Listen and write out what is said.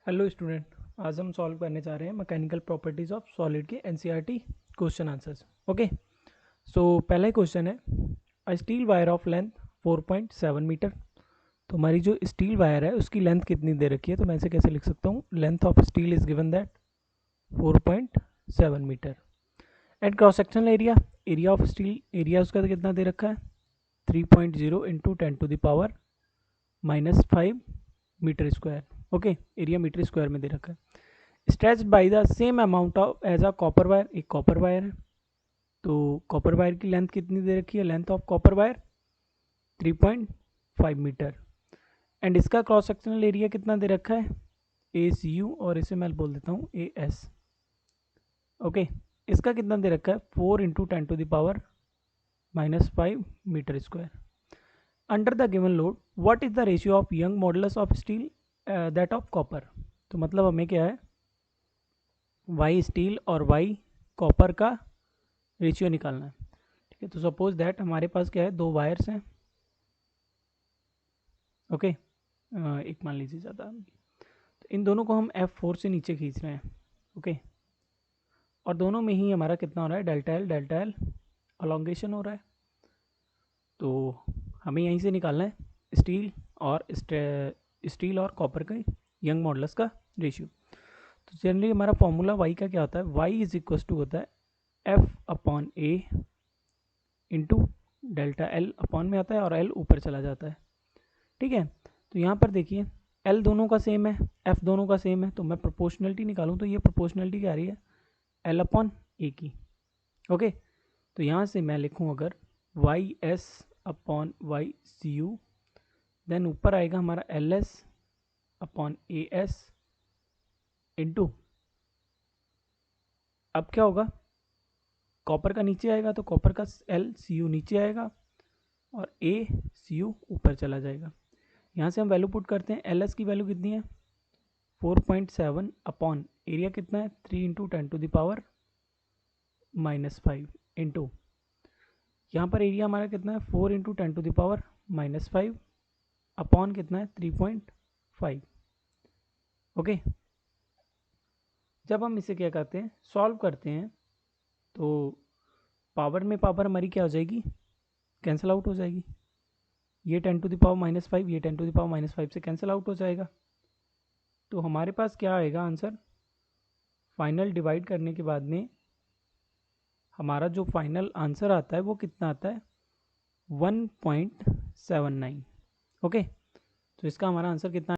Hello student, आज हम solve करने जा रहे हैं मैकेनिकल प्रॉपर्टीज ऑफ सॉलिड के NCERT question answers. Okay, so पहला ही क्वेश्चन है, a steel wire of length 4.7 metre. तो हमारी जो स्टील वायर है उसकी लेंथ कितनी दे रखी है, तो मैं इसे कैसे लिख सकता हूँ, length of steel is given that 4.7 meter. And cross sectional area, area of steel, area उसका कितना दे रखा है 3.0 into 10⁻⁻⁵ meter square. Okay, area meter square में दे रखा है। Stretched by the same amount of as a copper wire, एक कॉपर वायर है, तो कॉपर वायर की लेंथ कितनी दे रखी है, length of copper wire 3.5 meter. And इसका क्रॉस सेक्शनल एरिया कितना दे रखा है ACU, और इसे मैं बोल देता हूँ AS। ओके, इसका कितना दे रखा है 4 into 10⁻⁻⁵ meter square. Under the given load what is the ratio of Young modulus of steel that of copper. तो मतलब हमें क्या है, वाई स्टील और वाई कॉपर का रेशियो निकालना है। ठीक है, तो सपोज दैट हमारे पास क्या है, दो वायर्स हैं। ओके, एक मान लीजिए ज़्यादा, तो इन दोनों को हम F4 से नीचे खींच रहे हैं। ओके, और दोनों में ही हमारा कितना हो रहा है, डेल्टा एल अलॉन्गेशन हो रहा है। तो हमें यहीं से निकालना है स्टील और कॉपर का यंग मॉडुलस का रेशियो। तो जनरली हमारा फॉर्मूला वाई का क्या होता है, वाई इज इक्वस टू होता है F/A into delta L upon में आता है और एल ऊपर चला जाता है। ठीक है, तो यहाँ पर देखिए एल दोनों का सेम है, एफ दोनों का सेम है, तो मैं प्रोपोर्शनलिटी निकालूँ तो ये प्रोपोर्शनलिटी क्या आ रही है, एल अपॉन ए की। ओके, तो यहाँ से मैं लिखूँ अगर Y S upon Y C U, then ऊपर आएगा हमारा L S upon A S into, अब क्या होगा, कॉपर का नीचे आएगा तो कॉपर का एल सी यू नीचे आएगा और ए सी यू ऊपर चला जाएगा। यहाँ से हम वैल्यू पुट करते हैं, एल एस की वैल्यू कितनी है 4.7 अपॉन एरिया कितना है 3 इंटू 10⁻⁻⁵ इंटू, यहाँ पर एरिया हमारा कितना है 4 इंटू 10⁻⁻⁵ अपॉन कितना है 3.5। ओके, जब हम इसे क्या करते हैं, सॉल्व करते हैं, तो पावर में पावर हमारी क्या हो जाएगी, कैंसिल आउट हो जाएगी। ये 10⁻⁻⁵, ये 10⁻⁻⁵ से कैंसिल आउट हो जाएगा। तो हमारे पास क्या आएगा आंसर, फाइनल डिवाइड करने के बाद में हमारा जो फाइनल आंसर आता है वो कितना आता है 1.79। ओके, तो इसका हमारा आंसर कितना